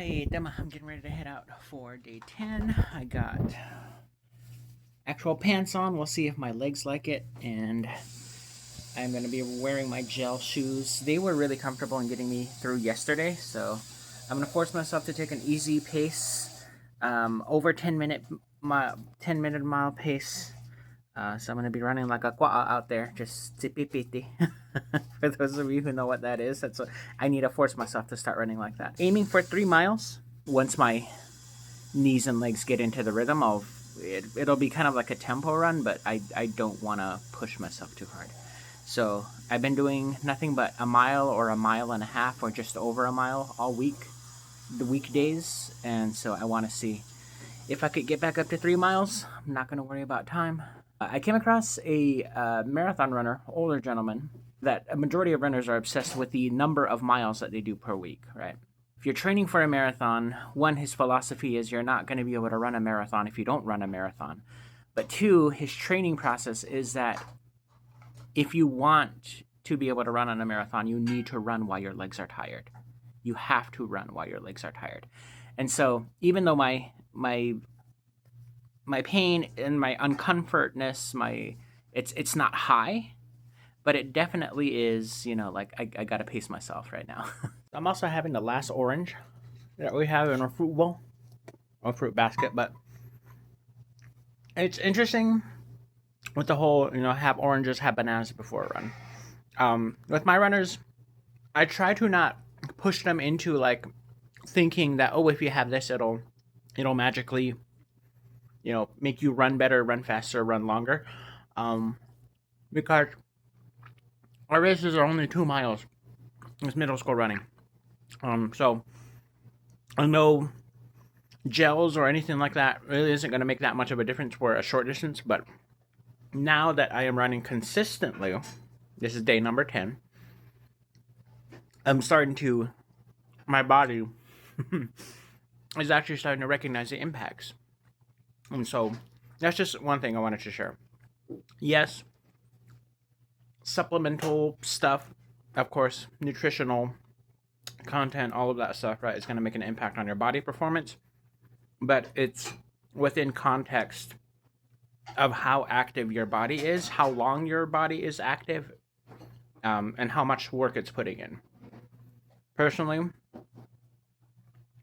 Hey, Dema, I'm getting ready to head out for day 10. I got actual pants on. We'll see if my legs like it. And I'm going to be wearing my gel shoes. They were really comfortable in getting me through yesterday. So I'm going to force myself to take an easy pace, over 10-minute mile pace. So I'm going to be running like a kwaa out there, just tipipiti. For those of you who know what that is, I need to force myself to start running like that. Aiming for 3 miles. Once my knees and legs get into the rhythm, it'll be kind of like a tempo run, but I don't want to push myself too hard. So I've been doing nothing but a mile or a mile and a half or just over a mile all week, the weekdays, and so I want to see if I could get back up to 3 miles. I'm not going to worry about time. I came across a marathon runner, older gentleman, that a majority of runners are obsessed with the number of miles that they do per week, right? If you're training for a marathon, one, his philosophy is you're not going to be able to run a marathon if you don't run a marathon. But two, his training process is that if you want to be able to run on a marathon, you need to run while your legs are tired. You have to run while your legs are tired. And so even though my pain and my uncomfortness, it's not high, but it definitely is, like I got to pace myself right now. I'm also having the last orange that we have in our fruit bowl or fruit basket, but it's interesting with the whole, have oranges, have bananas before a run. With my runners, I try to not push them into like thinking that, oh, if you have this, it'll magically, make you run better, run faster, run longer. Because our races are only 2 miles. It's middle school running. So no gels or anything like that really isn't going to make that much of a difference for a short distance. But now that I am running consistently, this is day number 10, my body is actually starting to recognize the impacts. And so that's just one thing I wanted to share. Yes, supplemental stuff, of course, nutritional content, all of that stuff, right, is going to make an impact on your body performance. But it's within context of how active your body is, how long your body is active, and how much work it's putting in. Personally,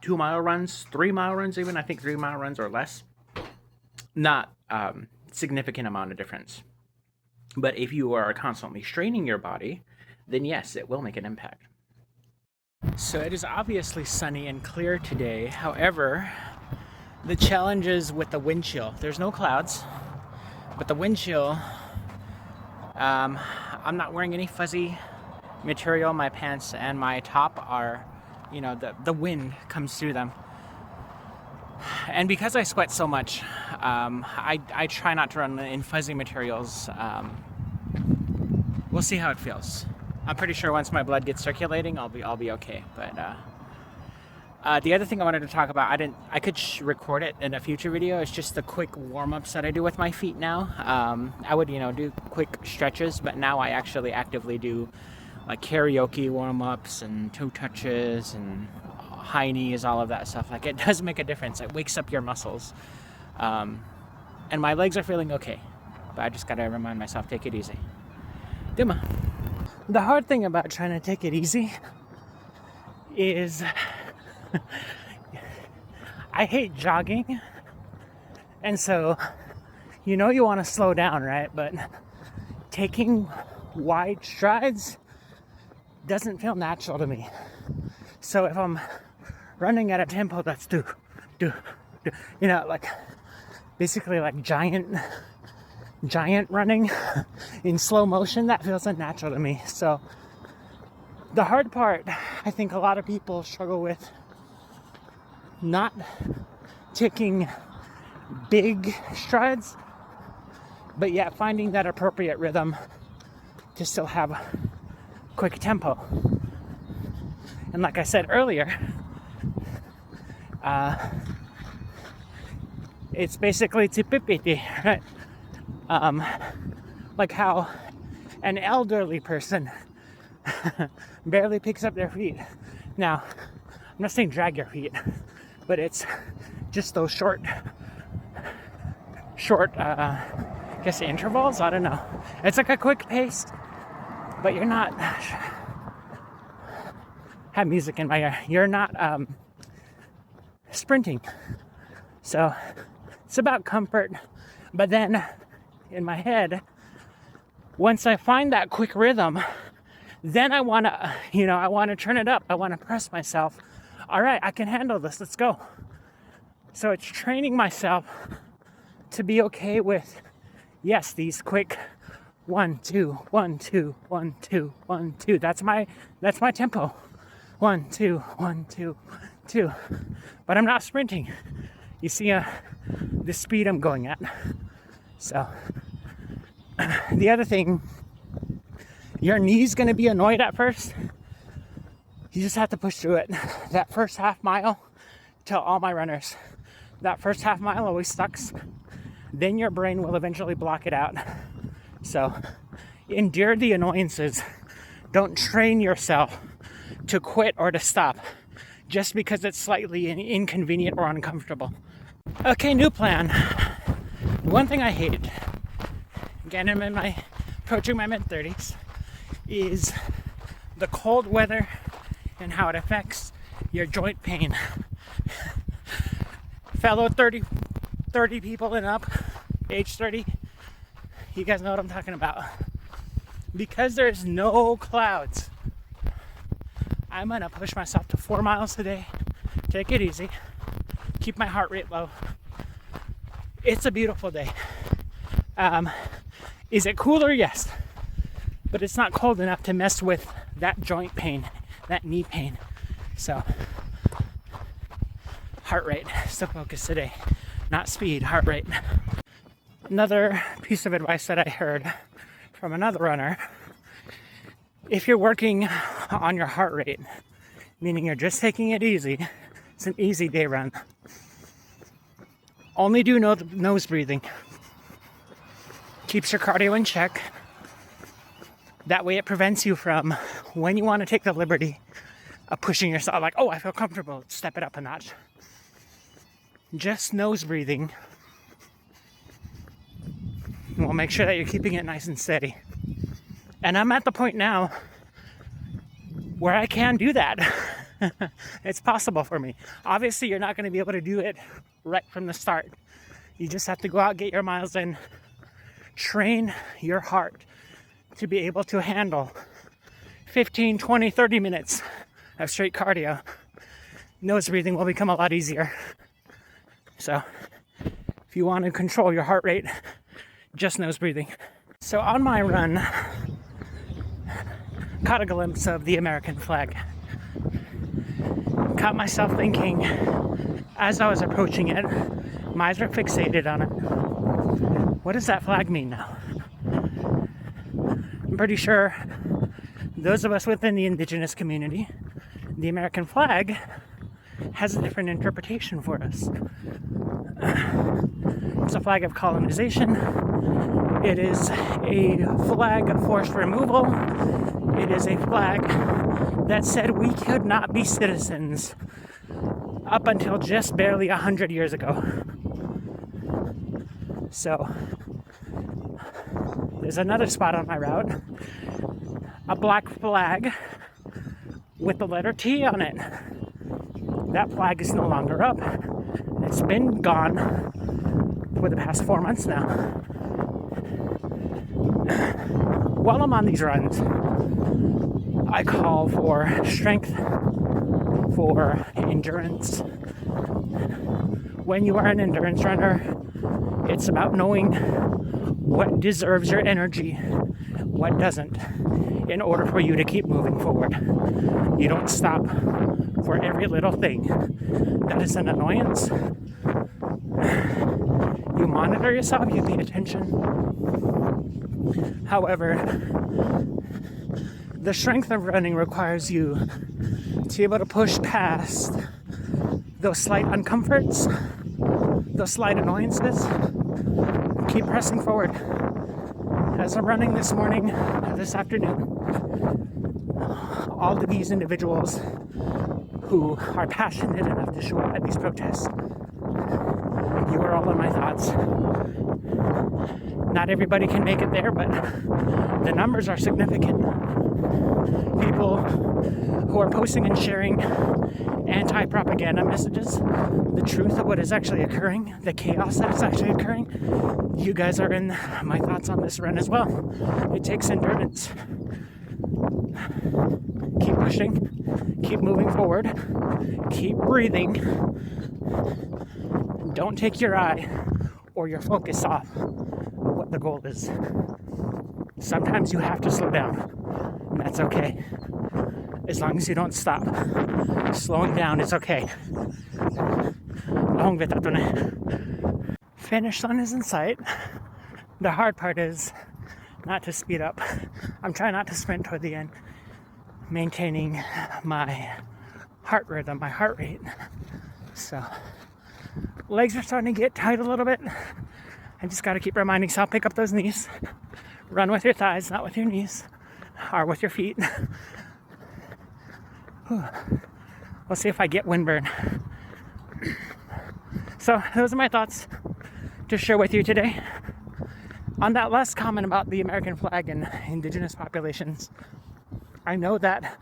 2 mile runs, 3 mile runs even, I think 3 mile runs or less, not significant amount of difference. But if you are constantly straining your body, then yes, it will make an impact. So it is obviously sunny and clear today. However, the challenge is with the wind chill. There's no clouds, but the wind chill, I'm not wearing any fuzzy material. My pants and my top are, the wind comes through them. And because I sweat so much, I try not to run in fuzzy materials. We'll see how it feels. I'm pretty sure once my blood gets circulating, I'll be okay. But the other thing I wanted to talk about, I could record it in a future video. It's just the quick warm-ups that I do with my feet now. I would, do quick stretches, but now I actually actively do like karaoke warm-ups and toe touches and high knees, all of that stuff. Like, it does make a difference. It wakes up your muscles. And my legs are feeling okay, but I just gotta remind myself, take it easy. Dima. The hard thing about trying to take it easy is I hate jogging, and so you want to slow down, right? But taking wide strides doesn't feel natural to me. So if I'm running at a tempo that's like basically like giant running in slow motion, that feels unnatural to me. So the hard part, I think a lot of people struggle with not taking big strides, but yet finding that appropriate rhythm to still have quick tempo. And like I said earlier, it's basically tipipiti, right? Like how an elderly person barely picks up their feet. Now, not saying drag your feet, but it's just those short, I guess intervals. I don't know. It's like a quick pace, but you're not. Have music in my ear. You're not sprinting. So it's about comfort. But then in my head, once I find that quick rhythm, then I want to, I want to turn it up. I want to press myself. All right, I can handle this. Let's go. So it's training myself to be okay with, yes, these quick 1, 2, 1, 2, 1, 2, 1, 2. That's my tempo. 1, 2, 1, 2, 2. But I'm not sprinting. You see the speed I'm going at. So the other thing, your knee's going to be annoyed at first. You just have to push through it. That first half mile, tell all my runners, that first half mile always sucks. Then your brain will eventually block it out. So endure the annoyances. Don't train yourself to quit or to stop just because it's slightly inconvenient or uncomfortable. Okay, new plan. One thing I hate, again, I'm approaching my mid-30s, is the cold weather and how it affects your joint pain. Fellow 30 people and up, age 30, you guys know what I'm talking about. Because there's no clouds, I'm gonna push myself to 4 miles a day, take it easy, keep my heart rate low. It's a beautiful day. Is it cooler? Yes. But it's not cold enough to mess with that joint pain, that knee pain. So, heart rate is the focus today. Not speed, heart rate. Another piece of advice that I heard from another runner, if you're working on your heart rate, meaning you're just taking it easy, it's an easy day run, only do nose breathing. Keeps your cardio in check. That way it prevents you from, when you want to take the liberty of pushing yourself, like, oh, I feel comfortable, step it up a notch. Just nose breathing will make sure that you're keeping it nice and steady. And I'm at the point now where I can do that. It's possible for me. Obviously, you're not going to be able to do it right from the start. You just have to go out, get your miles in, train your heart to be able to handle 15, 20, 30 minutes of straight cardio. Nose breathing will become a lot easier. So if you want to control your heart rate, just nose breathing. So on my run, caught a glimpse of the American flag. Caught myself thinking, as I was approaching it, my eyes were fixated on it. What does that flag mean now? I'm pretty sure those of us within the indigenous community, the American flag has a different interpretation for us. It's a flag of colonization. It is a flag of forced removal. It is a flag that said we could not be citizens up until just barely 100 years ago. So there's another spot on my route, a black flag with the letter T on it. That flag is no longer up. It's been gone for the past 4 months now. While I'm on these runs, I call for strength, for endurance. When you are an endurance runner, it's about knowing what deserves your energy, what doesn't, in order for you to keep moving forward. You don't stop for every little thing that is an annoyance. You monitor yourself, you pay attention. However, the strength of running requires you to be able to push past those slight uncomforts, those slight annoyances. Keep pressing forward. As I'm running this morning, this afternoon, all of these individuals who are passionate enough to show up at these protests. You are all in my thoughts. Not everybody can make it there, but the numbers are significant. People who are posting and sharing anti-propaganda messages, the truth of what is actually occurring, the chaos that is actually occurring, you guys are in my thoughts on this run as well. It takes endurance. Keep pushing, keep moving forward, keep breathing. Don't take your eye or your focus off of what the goal is. Sometimes you have to slow down, and that's okay. As long as you don't stop. Slowing down is okay. Finish line is in sight. The hard part is not to speed up. I'm trying not to sprint toward the end, maintaining my heart rhythm, my heart rate. So, legs are starting to get tight a little bit. I just got to keep reminding myself, pick up those knees. Run with your thighs, not with your knees, or with your feet. We'll see if I get windburn. So those are my thoughts to share with you today. On that last comment about the American flag and indigenous populations, I know that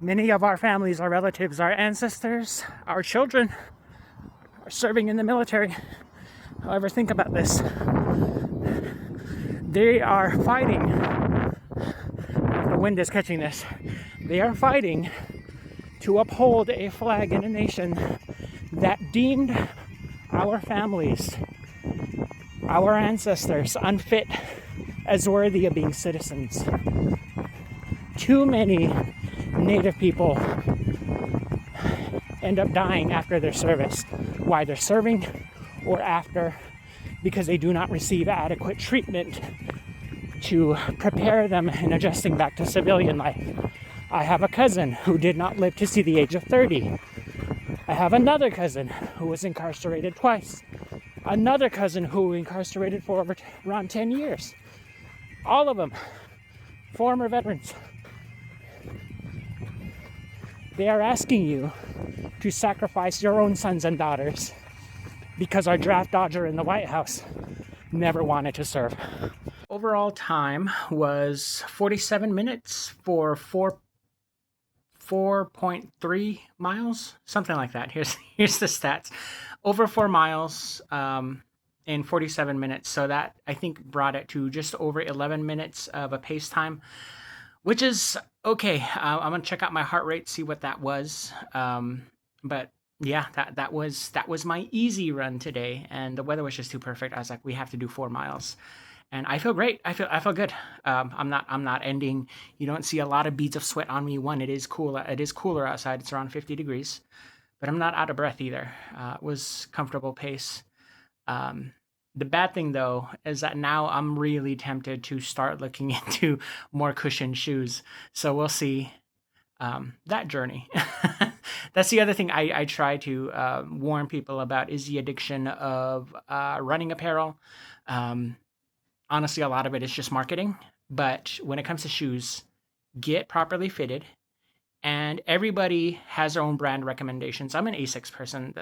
many of our families, our relatives, our ancestors, our children are serving in the military. However, think about this. They are fighting. The wind is catching this. They are fighting to uphold a flag in a nation that deemed our families, our ancestors, unfit as worthy of being citizens. Too many Native people end up dying after their service, while they're serving or after, because they do not receive adequate treatment to prepare them in adjusting back to civilian life. I have a cousin who did not live to see the age of 30. I have another cousin who was incarcerated twice. Another cousin who incarcerated for around 10 years. All of them former veterans. They are asking you to sacrifice your own sons and daughters because our draft dodger in the White House never wanted to serve. Overall time was 47 minutes for 4.3 miles, something like that. Here's the stats. Over 4 miles in 47 minutes. So that, I think, brought it to just over 11 minutes of a pace time, which is okay. I'm going to check out my heart rate, see what that was. But yeah, that was my easy run today, and the weather was just too perfect. I was like, we have to do 4 miles. And I feel great. I feel good. I'm not ending. You don't see a lot of beads of sweat on me. One, it is cool. It is cooler outside. It's around 50 degrees, but I'm not out of breath either. It was comfortable pace. The bad thing though is that now I'm really tempted to start looking into more cushioned shoes. So we'll see that journey. That's the other thing I try to warn people about, is the addiction of running apparel. Honestly, a lot of it is just marketing. But when it comes to shoes, get properly fitted. And everybody has their own brand recommendations. I'm an Asics person.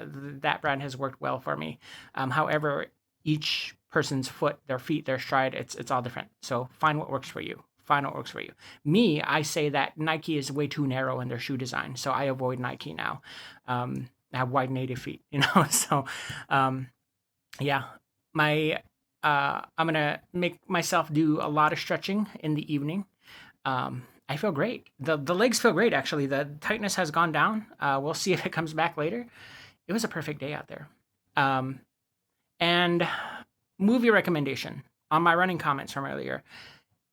That brand has worked well for me. However, each person's foot, their feet, their stride, it's all different. So find what works for you. Find what works for you. Me, I say that Nike is way too narrow in their shoe design. So I avoid Nike now. I have wide native feet, So, yeah, I'm gonna make myself do a lot of stretching in the evening. I feel great. The legs feel great, actually. The tightness has gone down. We'll see if it comes back later. It was a perfect day out there. And movie recommendation on my running comments from earlier.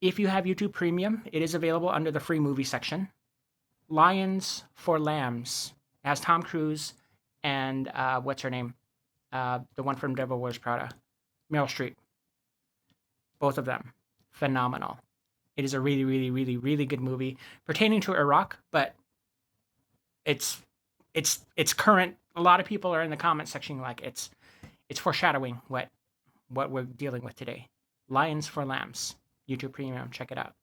If you have YouTube Premium, it is available under the free movie section. Lions for Lambs. It has Tom Cruise and what's her name? The one from Devil Wears Prada. Meryl Streep. Both of them. Phenomenal. It is a really, really, really, really good movie pertaining to Iraq, but it's current. A lot of people are in the comment section like it's foreshadowing what we're dealing with today. Lions for Lambs. YouTube Premium. Check it out.